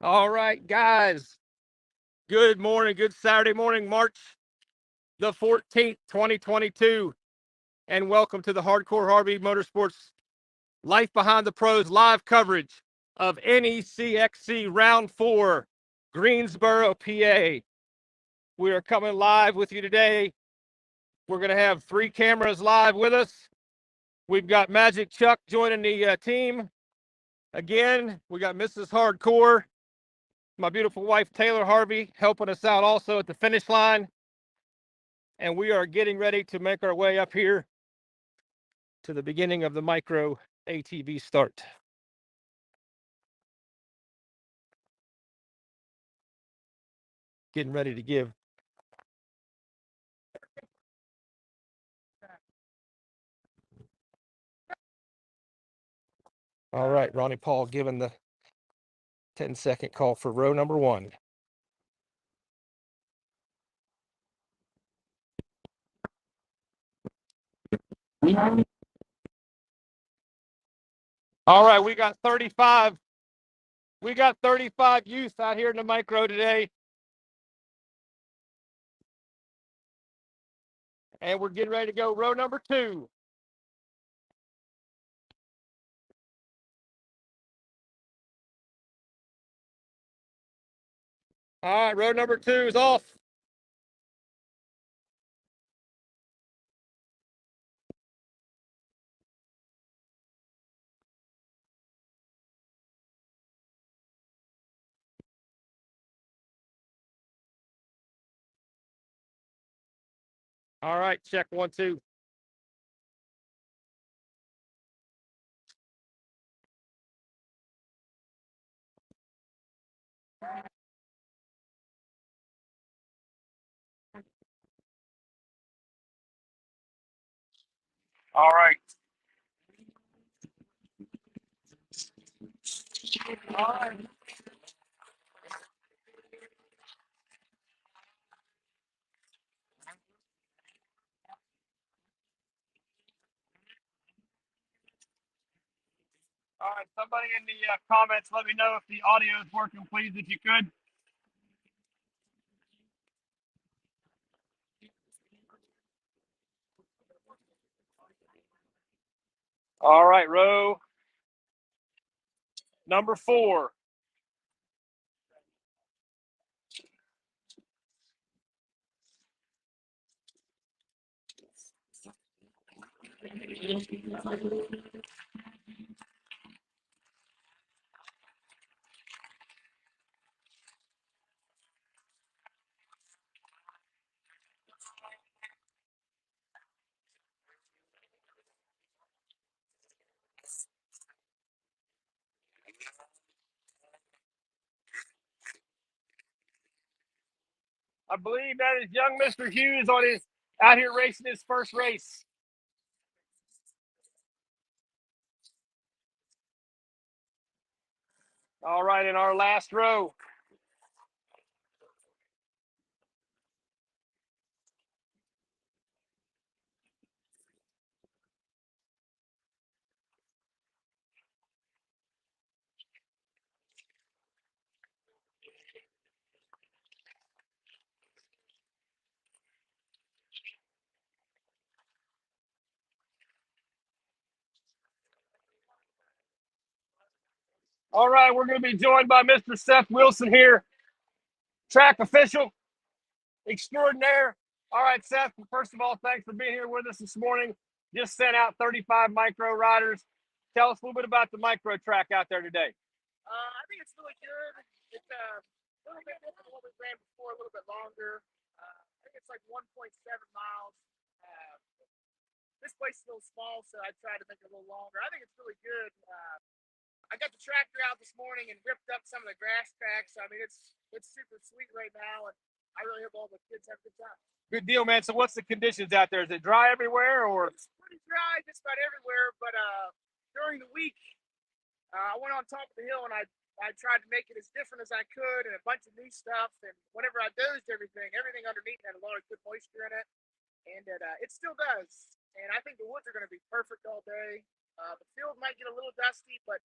All right, guys. Good morning. Good Saturday morning, March the 14th, 2022. And welcome to the Hardcore Harvey Motorsports Life Behind the Pros live coverage of NECXC Round 4, Greensboro, PA. We are coming live with you today. We're going to have 3 cameras live with us. We've got Magic Chuck joining the team. Again, we got Mrs. Hardcore, my beautiful wife, Taylor Harvey, helping us out also at the finish line. And we are getting ready to make our way up here to the beginning of the MICRO ATV start. Getting ready to give. All right, Ronnie Paul giving the 10-second call for row number 1. All right, we got 35. We got 35 youth out here in the MICRO today. And we're getting ready to go row number 2. All right, row number 2 is off. All right, check 1, 2. All right. All right. All right, somebody in the comments, let me know if the audio is working, please, if you could. All right, row number 4. I believe that is young Mr. Hughes on his out here racing his first race. All right, in our last row. All right, we're going to be joined by Mr. Seth Wilson here, track official extraordinaire. All right, Seth, first of all, thanks for being here with us this morning. Just sent out 35 micro riders. Tell us a little bit about the micro track out there today. I think it's really good. It's a little bit different than what we ran before, a little bit longer. I think it's like 1.7 miles. This place is a little small, so I tried to make it a little longer. I think it's really good. I got the tractor out this morning and ripped up some of the grass tracks. I mean, it's super sweet right now, and I really hope all the kids have a good time. Good deal, man. So what's the conditions out there? Is it dry everywhere, or? It's pretty dry just about everywhere, but during the week, I went on top of the hill and I tried to make it as different as I could and a bunch of new stuff. And whenever I dozed everything underneath had a lot of good moisture in it, and it still does. And I think the woods are going to be perfect all day. The field might get a little dusty, but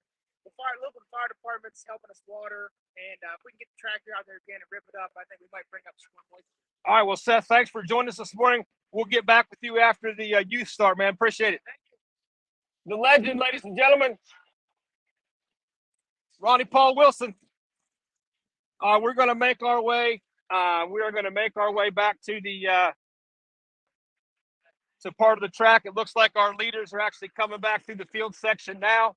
local fire department's helping us water, and if we can get the tractor out there again and rip it up, I think we might bring up some more points. All right, well, Seth, thanks for joining us this morning. We'll get back with you after the youth start, man. Appreciate it. Thank you. The legend, ladies and gentlemen, Ronnie Paul Wilson. We're going to make our way. We are going to make our way back to the to part of the track. It looks like our leaders are actually coming back through the field section now.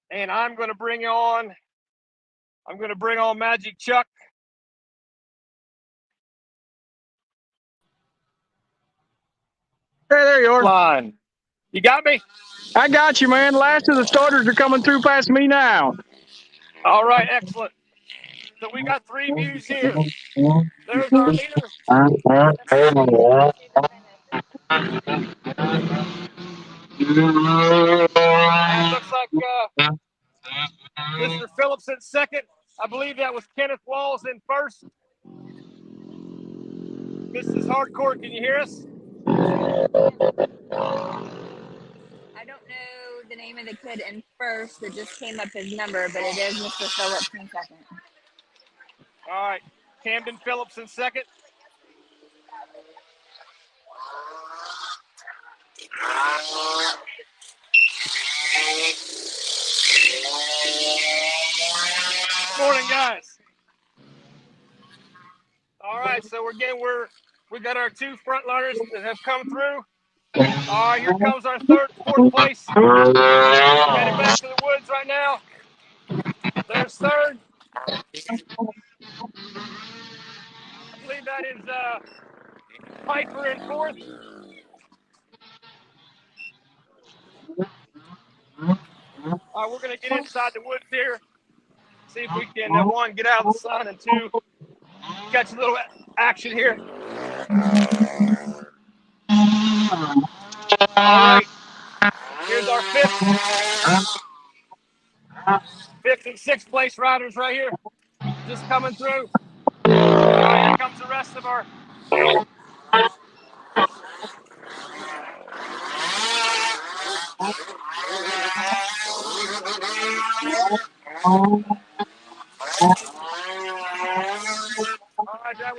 And I'm going to bring on Magic Chuck. Hey, there you are. Line. You got me? I got you, man. Last of the starters are coming through past me now. All right, excellent. So we got 3 views here. There's our leader. And it looks like Mr. Phillips in second. I believe that was Kenneth Walls in first. Mrs. Hardcore, can you hear us? I don't know the name of the kid in first that just came up his number, but it is Mr. Phillips in second. All right, Camden Phillips in second. Morning, guys. All right, so we got our 2 front runners that have come through. All right, here comes our 4th place. Headed back to the woods right now. There's third. I believe that is Piper in 4th. All right, we're going to get inside the woods here. See if we can, 1, get out of the sun, and 2, catch a little action here. All right, here's our 5th and 6th place riders right here, just coming through. All right, here comes the rest of our. All right, that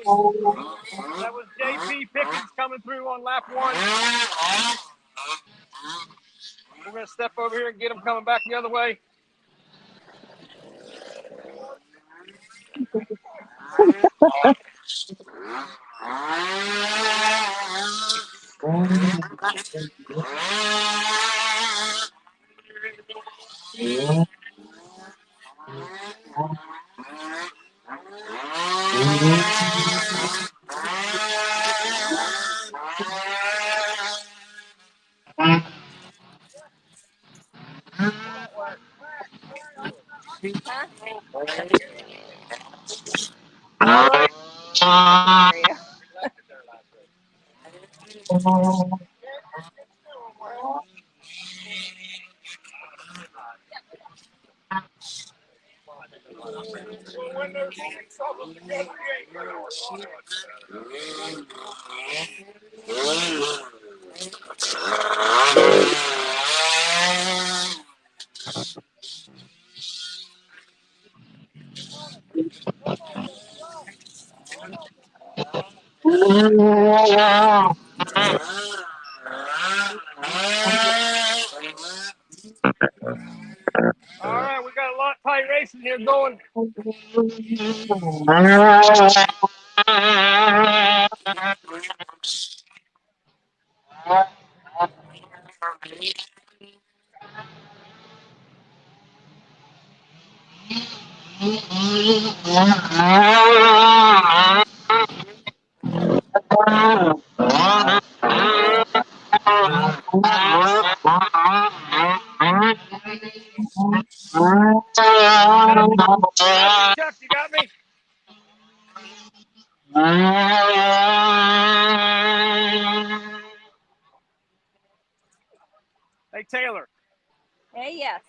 was JP Pickens coming through on lap 1. We're going to step over here and get him coming back the other way. All right. All right, we got a lot of tight racing here going. Chuck, you got me? Hey, Taylor. Hey, yes.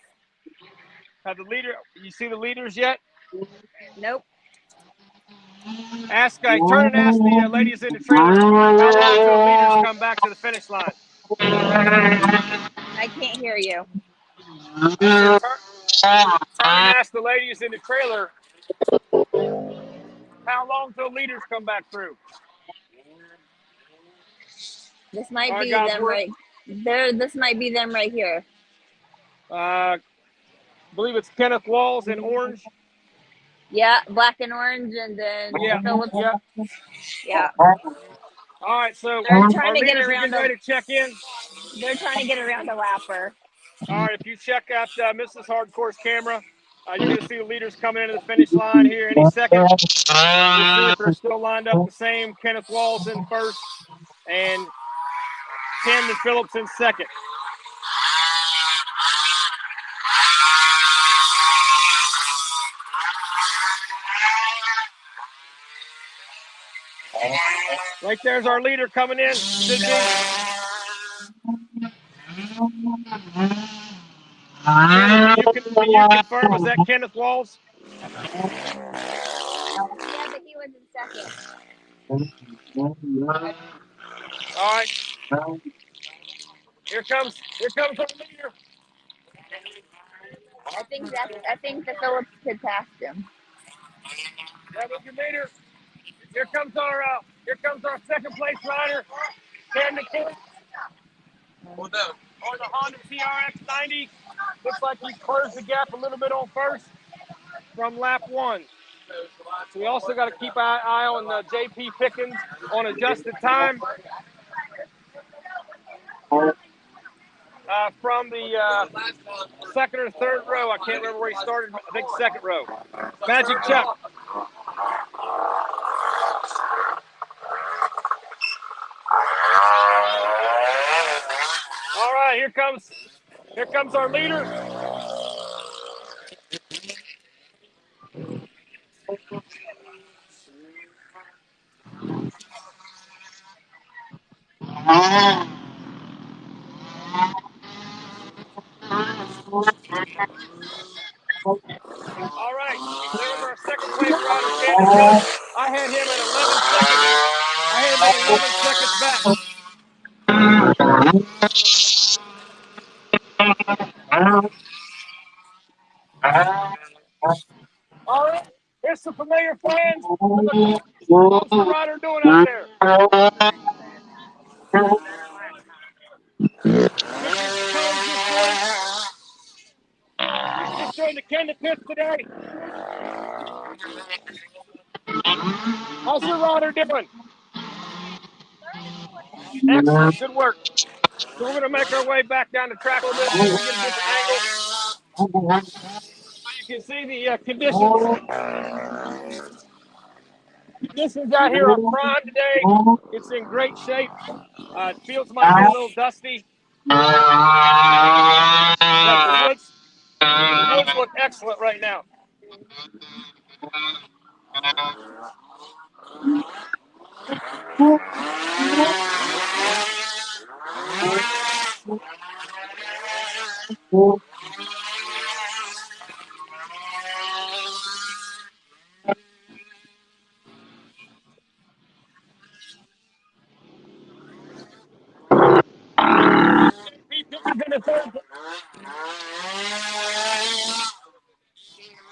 Have the leader? You see the leaders yet? Nope. Turn and ask the ladies in the trailer how long till the leaders come back to the finish line. I can't hear you. Turn and ask the ladies in the trailer how long till leaders come back through. This might All right, be guys, them right there. This might be them right here. I believe it's Kenneth Walls in orange. Yeah, black and orange, and then Phillips. Yeah. Yeah. All right, so They're trying our to get leaders are around getting ready to check in. They're trying to get around a lapper. All right, if you check out Mrs. Hardcore's camera, you're going to see the leaders coming into the finish line here any second. We'll see if they're still lined up the same. Kenneth Walls in first and Camden Phillips in second. Right there's our leader coming in. Should be. Can you confirm, is that Kenneth Walls? Yeah, but he was in second. All right. Here comes our leader. I think the Phillips kid passed him. That was your leader. Here comes our second place rider, Camden Phillips. On the Honda TRX 90. Looks like he closed the gap a little bit on first from lap 1. So we also got to keep an eye on JP Pickens on adjusted time. From the second or third row. I can't remember where he started. I think second row. Magic Chuck. All right, here comes our leader. All right, there's our second place rider, Camden Phillips. I had him at 11 seconds. I had him at 11 seconds back. All right, here's some familiar fans. How's the rider doing out there? Just joined the Camden pits today. How's your rider doing? Excellent, good work. So we're going to make our way back down the track a little bit, see if we get a different angle. You can see the conditions out here are prime today. It's in great shape. Fields might be a little dusty, but the woods look excellent right now.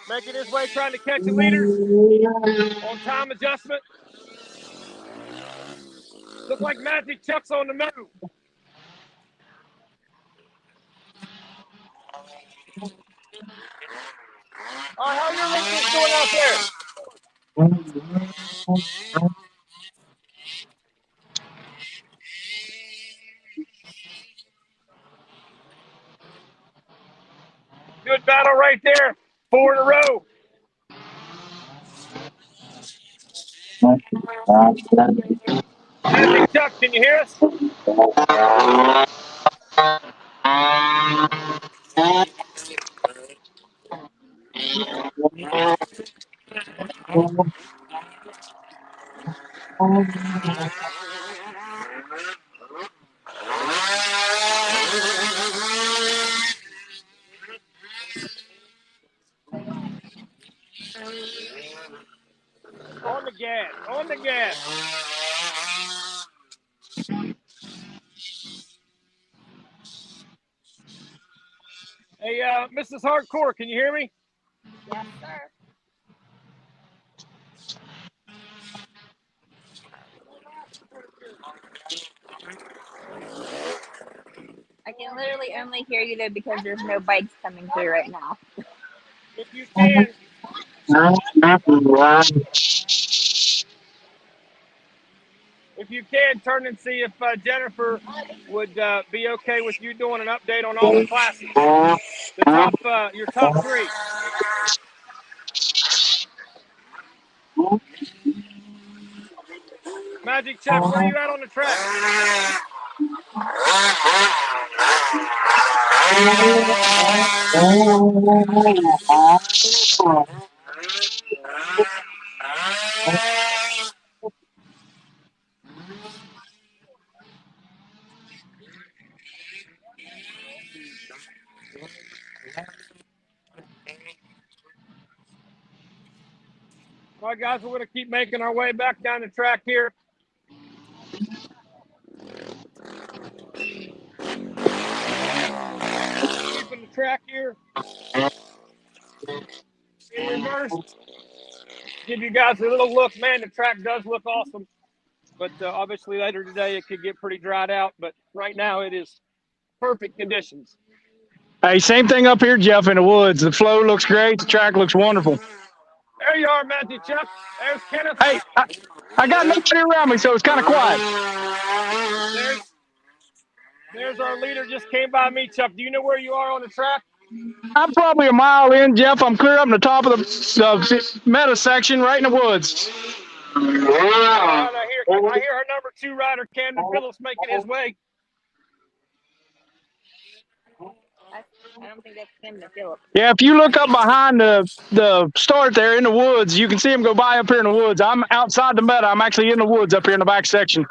Making his way, trying to catch the leaders on time adjustment. Look like Magic Chuck's on the move. All right, how are your racers doing out there? Good battle right there. 4 in a row. Magic Chuck, can you hear us? On the gas, on the gas. Hey, Mrs. Hardcore, can you hear me? Yes, sir. I can literally only hear you though because there's no bikes coming through right now. If you can, turn and see if Jennifer would be okay with you doing an update on all the classes. The top, your top three. Magic Chef, where are you at on the track? All right, guys, we're going to keep making our way back down the track here. Keeping the track here in reverse. Give you guys a little look. Man, the track does look awesome. But obviously later today it could get pretty dried out. But right now it is perfect conditions. Hey, same thing up here, Jeff, in the woods. The flow looks great. The track looks wonderful. There you are, Magic Chef. There's Kenneth. Hey, I got nobody around me, so it's kind of quiet. There's our leader. Just came by me, Chuck. Do you know where you are on the track? I'm probably a mile in, Jeff. I'm clear up in the top of the meta section, right in the woods. I hear her number 2 rider, Camden Phillips, making his way. I don't think that's Camden Phillips. Yeah, if you look up behind the start there in the woods, you can see him go by up here in the woods. I'm outside the meta. I'm actually in the woods up here in the back section.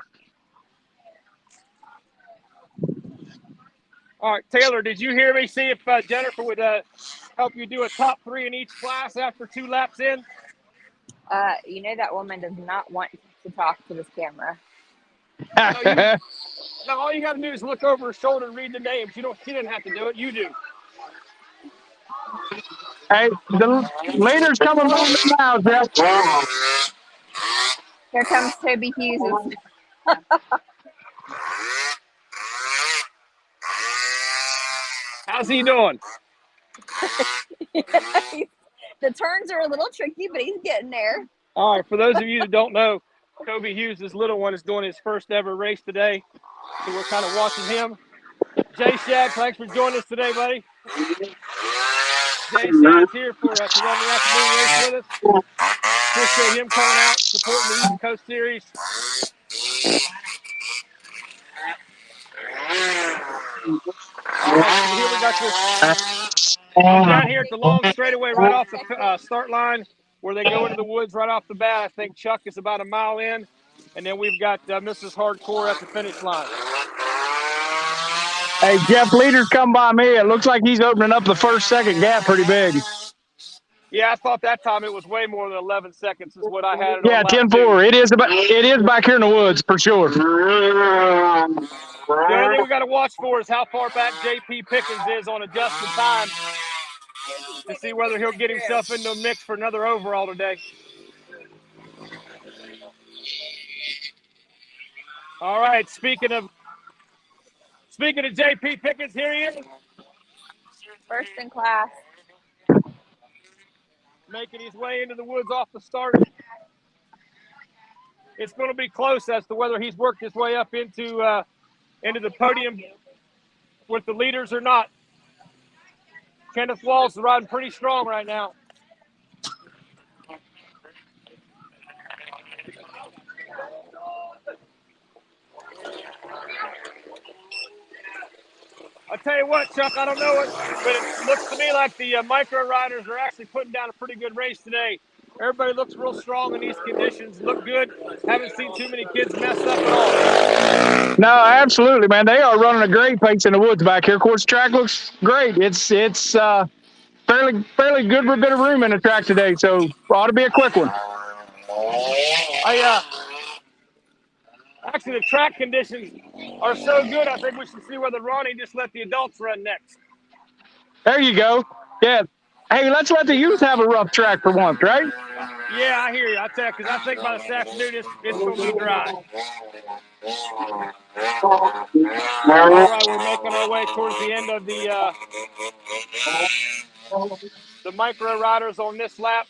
All right, Taylor, did you hear me? See if Jennifer would help you do a top 3 in each class after 2 laps in? You know that woman does not want to talk to this camera. No, all you got to do is look over her shoulder and read the names. She didn't have to do it. You do. Hey, the leader's coming on now, Jeff. Here comes Toby Hughes. How's he doing? The turns are a little tricky, but he's getting there. All right, for those of you that don't know, Toby Hughes, this little one, is doing his first ever race today. So we're kind of watching him. Jay Shad, thanks for joining us today, buddy. Jay Shad's here to run the afternoon race with us. Appreciate him coming out, supporting the East Coast Series. All right, here we got this. I'm down here at the long straightaway right off the start line where they go into the woods right off the bat. I think Chuck is about a mile in. And then we've got Mrs. Hardcore at the finish line. Hey, Jeff, leader's come by me. It looks like he's opening up the first-second gap pretty big. Yeah, I thought that time it was way more than 11 seconds is what I had. Yeah, 10-4. It is back here in the woods for sure. The only thing we got to watch for is how far back J.P. Pickens is on adjusted time to see whether he'll get himself into a mix for another overall today. All right, speaking of J.P. Pickens, here he is. First in class. Making his way into the woods off the start. It's going to be close as to whether he's worked his way up into the podium with the leaders or not. Kenneth Walls is riding pretty strong right now. I'll tell you what, Chuck, I don't know it, but it looks to me like the micro riders are actually putting down a pretty good race today. Everybody looks real strong in these conditions, look good. Haven't seen too many kids mess up at all. No, absolutely, man. They are running a great pace in the woods back here. Of course, the track looks great. It's fairly good bit of room in the track today, so ought to be a quick one. Actually, the track conditions are so good, I think we should see whether Ronnie just let the adults run next. There you go. Yeah. Hey, let's let the youth have a rough track for once, right? Yeah, I hear you. I tell you, because I think by this afternoon it's going to be dry. All right, we're making our way towards the end of the micro riders on this lap.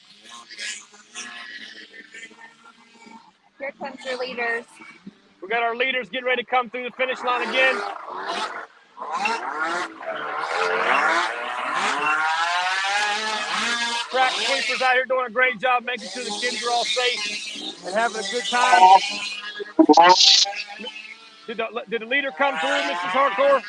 Here comes your leaders. We got our leaders getting ready to come through the finish line again. Track sweepers out here doing a great job making sure the kids are all safe and having a good time. Did the leader come through, Mrs. Hardcore?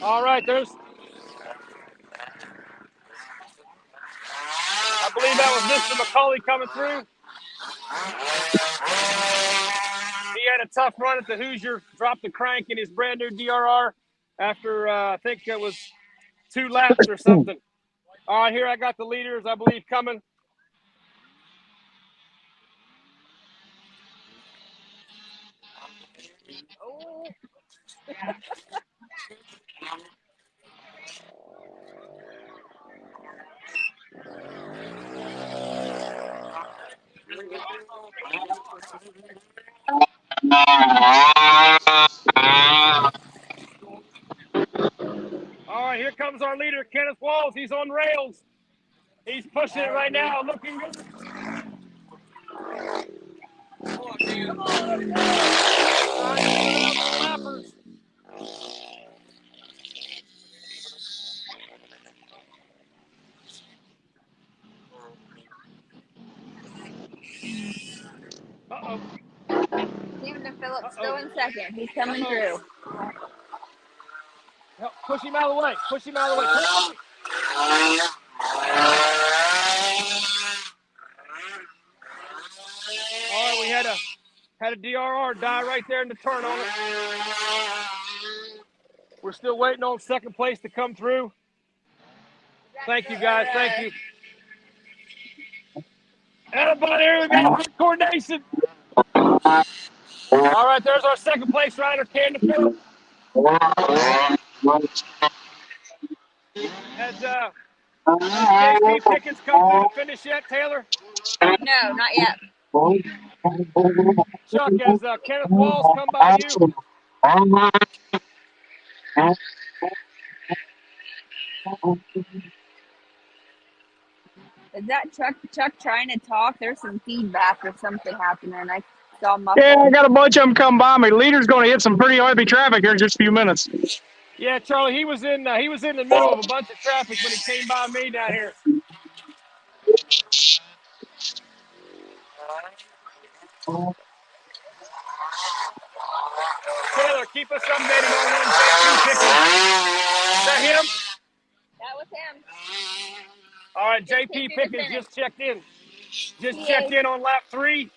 All right, I believe that was Mr. McCauley coming through. He had a tough run at the Hoosier, dropped the crank in his brand new DRR after I think it was 2 laps or something. All right, here I got the leaders, I believe, coming. Oh. All right, here comes our leader, Kenneth Walls. He's on rails. He's pushing it right now, looking good. Come on, let's go. All right, let's go out the lappers. Uh-oh. Camden Phillips still in second. He's coming through. Help, push him out of the way. Push him out of the way. All right, we had a DRR die right there in the turn on it. We're still waiting on second place to come through. Thank you, guys. Thank you. Everybody, here we go. Good coordination. All right, there's our second place rider, Camden Phillips. Has JP Pickens come through the finish yet, Taylor? No, not yet. Chuck, has Kenneth Walls come by you? Is that Chuck trying to talk? There's some feedback or something happening. I saw muffled. Yeah, I got a bunch of them come by me. Leader's going to hit some pretty heavy traffic here in just a few minutes. Yeah, Charlie, he was in the middle of a bunch of traffic when he came by me down here. Taylor, keep us updated on when JP Pickens. Is that him? That was him. All right, JP Pickens just checked in. Just checked in on lap 3.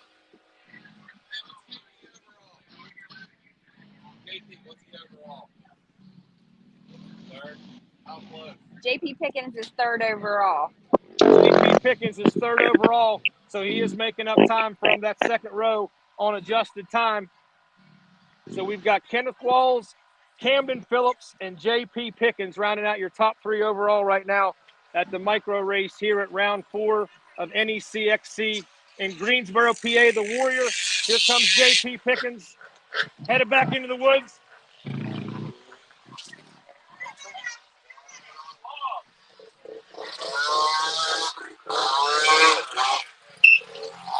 JP Pickens is third overall. JP Pickens is third overall, so he is making up time from that second row on adjusted time. So we've got Kenneth Walls, Camden Phillips, and JP Pickens rounding out your top 3 overall right now at the micro race here at round 4 of NECXC in Greensboro, PA. The Warrior. Here comes JP Pickens, headed back into the woods.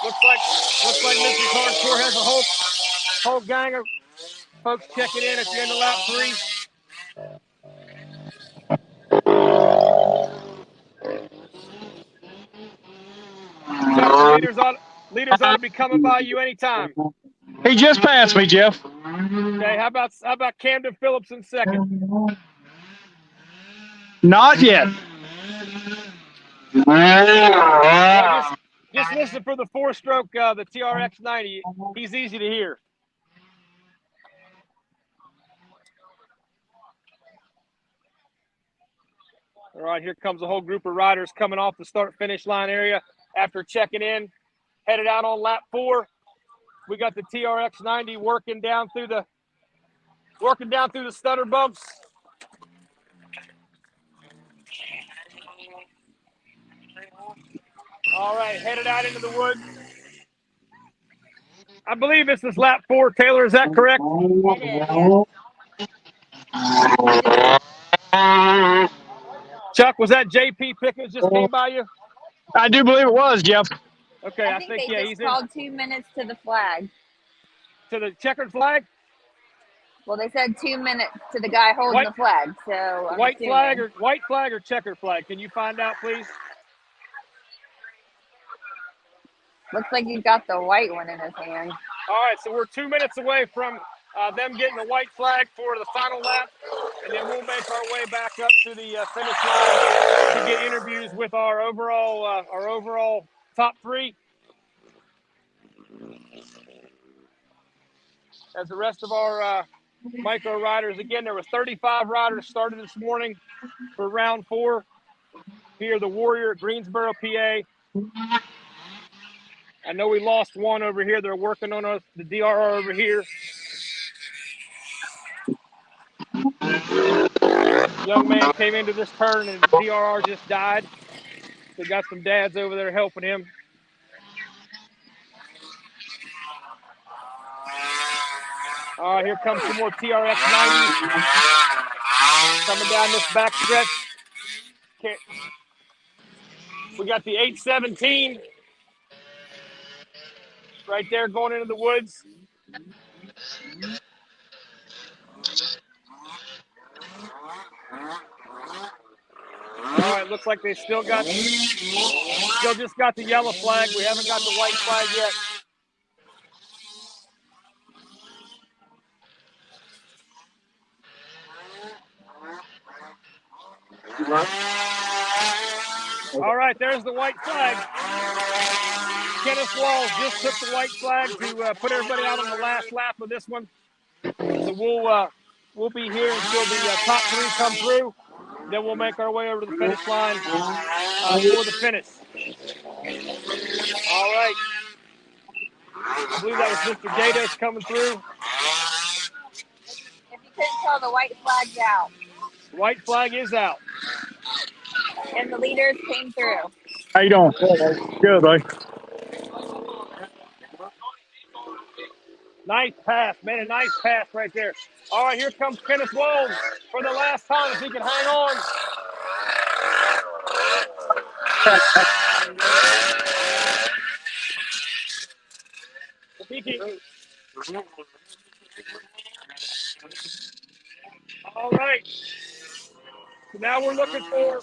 Looks like Mrs. Hardcore has a whole gang of folks checking in at the end of lap 3. Chuck, leaders ought to be coming by you anytime. He just passed me, Jeff. Okay, how about Camden Phillips in second? Not yet. Well, just listen for the 4-stroke, the TRX 90. He's easy to hear. All right, here comes a whole group of riders coming off the start-finish line area after checking in, headed out on lap 4. We got the TRX 90 working down through the stutter bumps. All right, headed out into the woods. I believe this is lap 4, Taylor. Is that correct? It is, yeah. Chuck, was that JP Pickens just came by you? I do believe it was, Jeff. Okay, I I think think, they yeah, just he's in called 2 minutes to the flag. to the checkered flag. Well, they said 2 minutes to the guy holding White- the flag, so I'm White assuming. flag or checkered flag? Can you find out, please? Looks like he's got the white one in his hand. All right, so we're 2 minutes away from them getting the white flag for the final lap, and then we'll make our way back up to the finish line to get interviews with our overall top 3. As the rest of our micro riders, again, there were 35 riders started this morning for round 4. Here, the Warrior at Greensboro, PA. I know we lost one over here. They're working on us. The DRR over here. Young man came into this turn and DRR just died. So got some dads over there helping him. All right, here comes some more TRX 90s coming down this back stretch. We got the 817 right there going into the woods. All right, looks like they still just got the yellow flag. We haven't got the white flag yet. All right, there's the white flag. Kenneth Walls just took the white flag to put everybody out on the last lap of this one. So we'll be here until the top 3 come through. Then we'll make our way over to the finish line for the finish. All right. I believe that was Mr. Gatos coming through. If you couldn't tell, the white flag's out. White flag is out. And the leaders came through. How you doing? Good, buddy. Nice pass, man. A nice pass right there. All right, here comes Kenneth Walls for the last time if he can hang on. If he can. All right. So now we're looking for.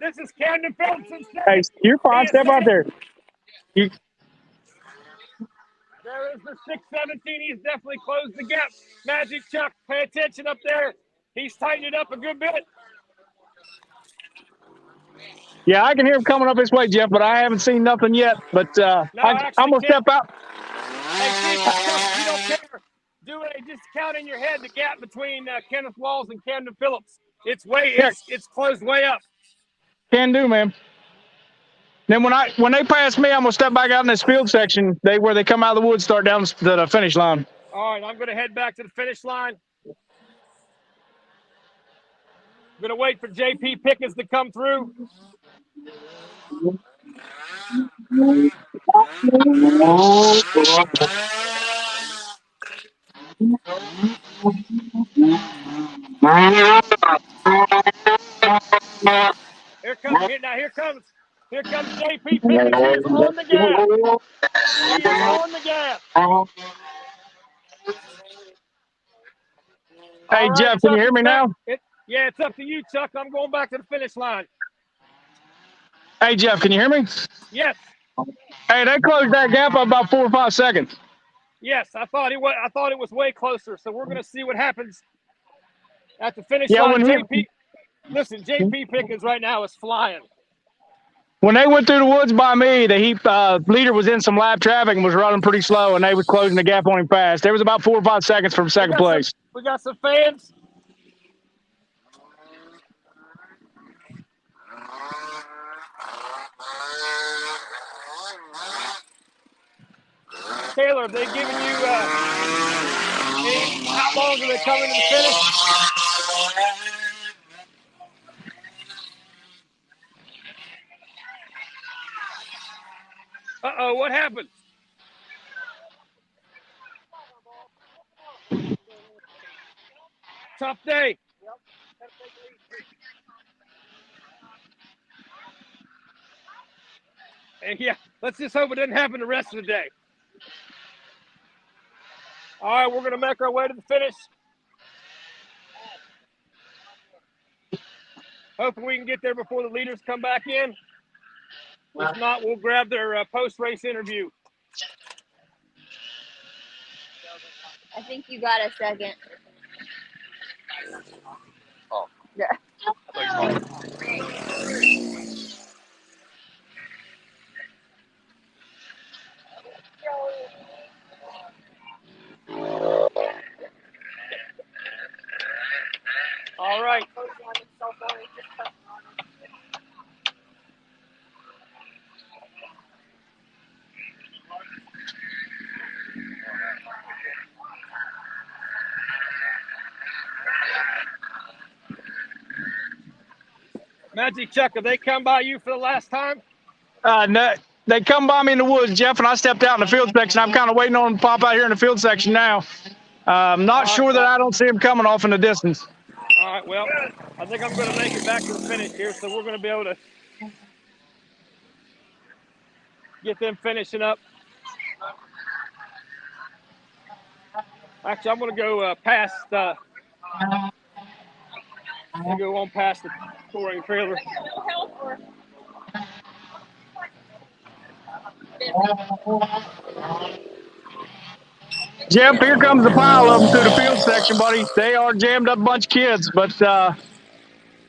This is Camden Phillips. Hey, you're fine. Step out there. There is the 617. He's definitely closed the gap. Magic Chuck, pay attention up there. He's tightened it up a good bit. Yeah, I can hear him coming up this way, Jeff, but I haven't seen nothing yet. But I'm going to step out. Hey, see, Chuck, if you don't care, just count in your head the gap between Kenneth Walls and Camden Phillips. It's closed way up. Can do, man. Then when they pass me, I'm gonna step back out in this field section. Where they come out of the woods, start down to the finish line. All right, I'm gonna head back to the finish line. I'm gonna wait for JP Pickens to come through. Here comes JP Pickens. He is on the gas. He is on the gas. Hey, right, Jeff, Chuck, can you hear me now? Yeah, it's up to you, Chuck. I'm going back to the finish line. Hey, Jeff, can you hear me? Yes. Hey, they closed that gap up about 4 or 5 seconds. Yes, I thought it was way closer. So we're gonna see what happens at the finish line. JP Pickens right now is flying. When they went through the woods by me, the leader was in some lap traffic and was running pretty slow, and they was closing the gap on him fast. There was about 4 or 5 seconds from second place. We got some fans. Taylor, have they given you how long do they come into the finish? Uh-oh, what happened? Tough day. And yeah, let's just hope it doesn't happen the rest of the day. All right, we're going to make our way to the finish. Hopefully we can get there before the leaders come back in. If not, we'll grab their post-race interview. I think you got a second. Oh. Yeah. All right. Magic Chuck, have they come by you for the last time? No, they come by me in the woods, Jeff, and I stepped out in the field section. I'm kind of waiting on them to pop out here in the field section now. I'm not sure that I don't see them coming off in the distance. All right, well, I think I'm going to make it back to the finish here, so we're going to be able to get them finishing up. Actually, I'm going to go past. I'm going to go on past the touring trailer. Jeff, here comes a pile of them through the field section, buddy. They are jammed up a bunch of kids, but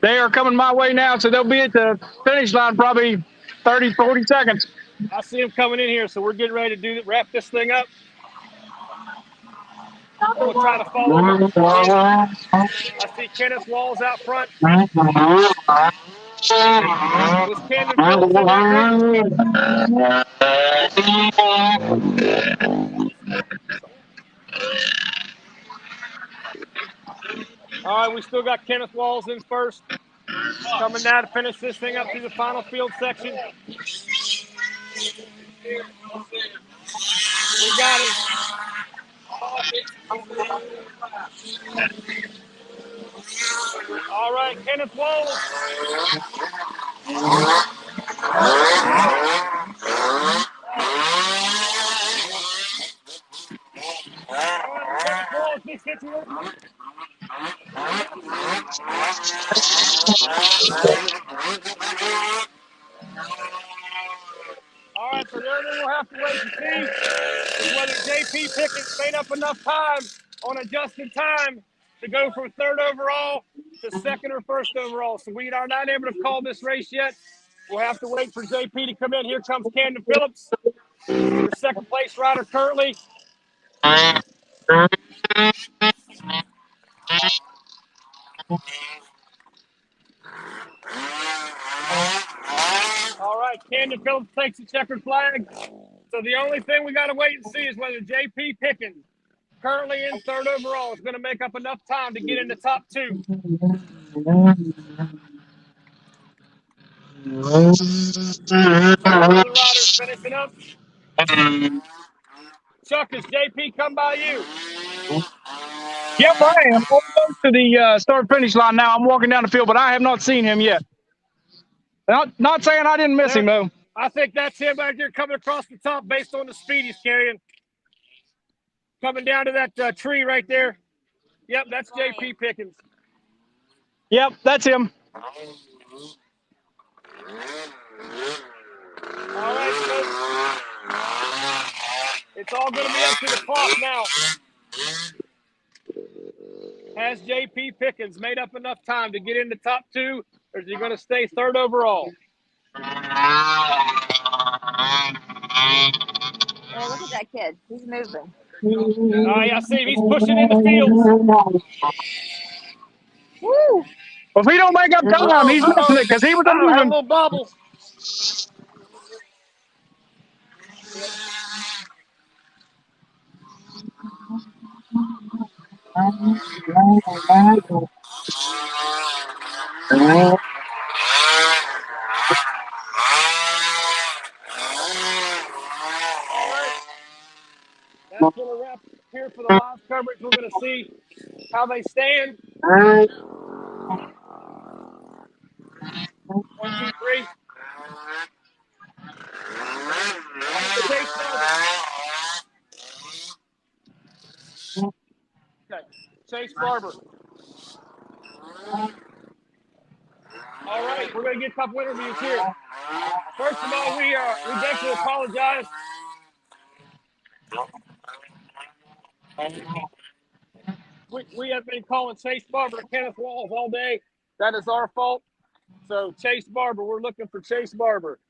they are coming my way now, so they'll be at the finish line probably 30, 40 seconds. I see them coming in here, so we're getting ready to wrap this thing up. We'll try to follow them. I see Kenneth Walls out front. Was Camden Phillips in that All right, we still got Kenneth Walls in first. Coming now to finish this thing up through the final field section. We got him. All right, Kenneth Walls. All right, so the only thing we'll have to wait and see is whether J.P. Pickens made up enough time on adjusted time to go from third overall to second or first overall. So we are not able to call this race yet. We'll have to wait for J.P. to come in. Here comes Camden Phillips, the second place rider currently. All right, Camden Phillips takes the checkered flag. So the only thing we got to wait and see is whether J.P. Pickens, currently in third overall, is going to make up enough time to get in the top two. Other riders finishing up. Chuck, has JP come by you? Yep, I am. Almost to the start-finish line now. I'm walking down the field, but I have not seen him yet. Not saying I didn't miss him, though. I think that's him back there coming across the top based on the speed he's carrying. Coming down to that tree right there. Yep, that's JP Pickens. Yep, that's him. All right, folks. It's all going to be up to the clock now. Has JP Pickens made up enough time to get in the top two, or is he going to stay third overall? Oh, look at that kid. He's moving. Oh, yeah, I see him. He's pushing in the fields. Woo! Well, if he don't make up time, he's missing it because he was had a moving. little bobble. That's going to wrap here for the live coverage. We're going to see how they stand. 1, 2, 3. Okay. Chase Barber. All right, we're going to get a couple interviews here. First of all, we definitely apologize. We have been calling Chase Barber and Kenneth Walls all day. That is our fault. So Chase Barber, we're looking for Chase Barber.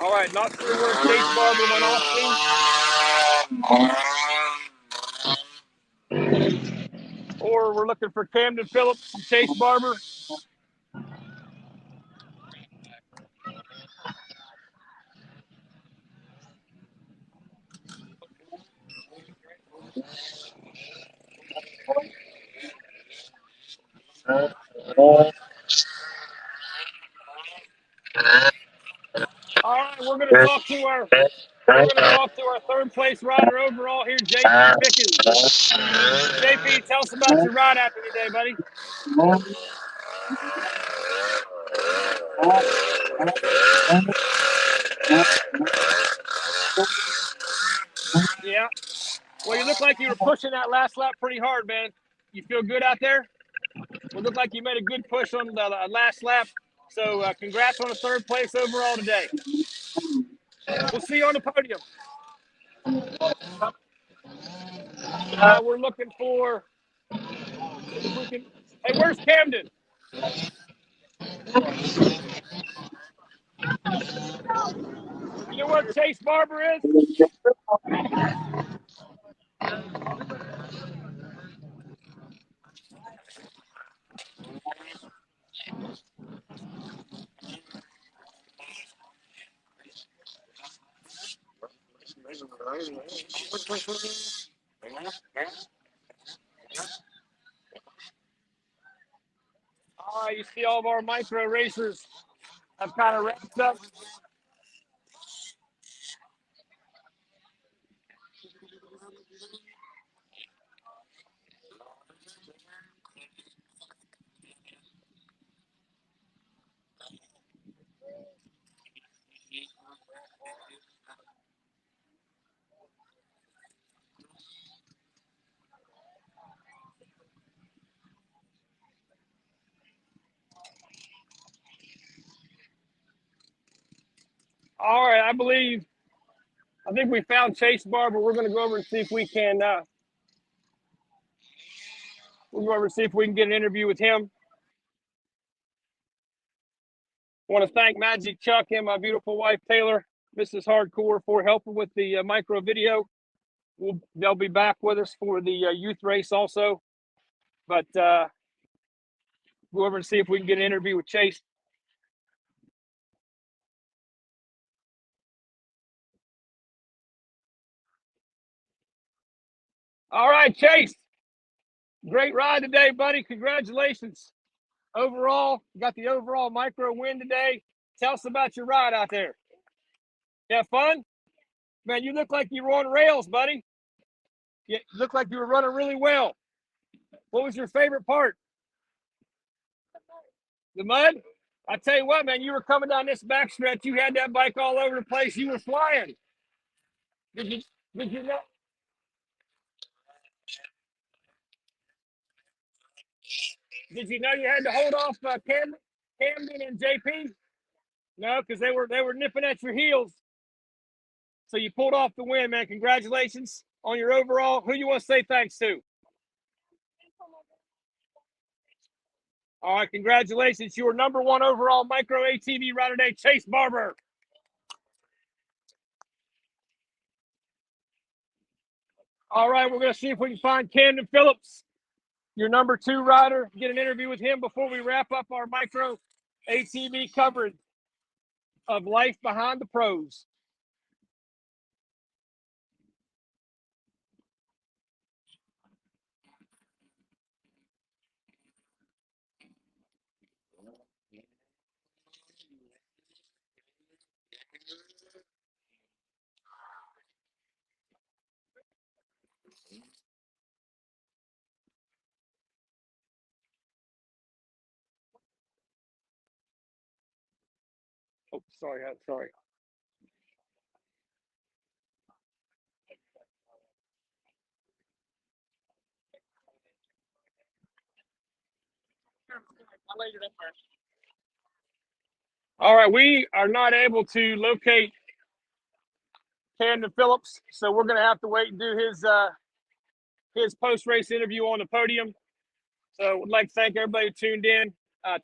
All right, not sure where Chase Barber went off to. Or we're looking for Camden Phillips and Chase Barber. All right, we're going to talk to our third place rider overall here, JP Pickens. JP, tell us about your ride after today, buddy. Yeah. Well, you look like you were pushing that last lap pretty hard, man. You feel good out there? Well, look like you made a good push on the last lap. So congrats on the third place overall today. We'll see you on the podium. We're looking for, if we can, hey, where's Camden? You know where Chase Barber is? All right, you see all of our micro racers have kind of wrapped up. All right, I think we found Chase Barber. We're going to go over and see if we can. We'll go over and see if we can get an interview with him. I want to thank Magic Chuck and my beautiful wife Taylor, Mrs. Hardcore, for helping with the micro video. They'll be back with us for the youth race also. But go over and see if we can get an interview with Chase. All right, Chase. Great ride today, buddy. Congratulations. Overall, you got the overall micro win today. Tell us about your ride out there. You have fun? Man, you look like you were on rails, buddy. You look like you were running really well. What was your favorite part? The mud? I tell you what, man, you were coming down this backstretch. You had that bike all over the place. You were flying. Did you know? Did you know you had to hold off Camden and JP? No, because they were nipping at your heels. So you pulled off the win, man. Congratulations on your overall. Who you want to say thanks to? All right, congratulations. You were number one overall micro ATV rider today, Chase Barber. All right, we're going to see if we can find Camden Phillips, your number 2 rider, get an interview with him before we wrap up our micro ATV coverage of life behind the pros. Oh, sorry. All right, we are not able to locate Camden Phillips, so we're going to have to wait and do his post-race interview on the podium. So I'd like to thank everybody who tuned in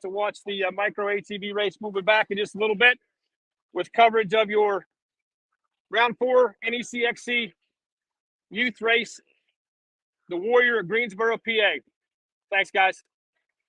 to watch the micro ATV race. We'll be back in just a little bit with coverage of your round 4 NECXC youth race, the Warrior at Greensboro, PA. Thanks, guys.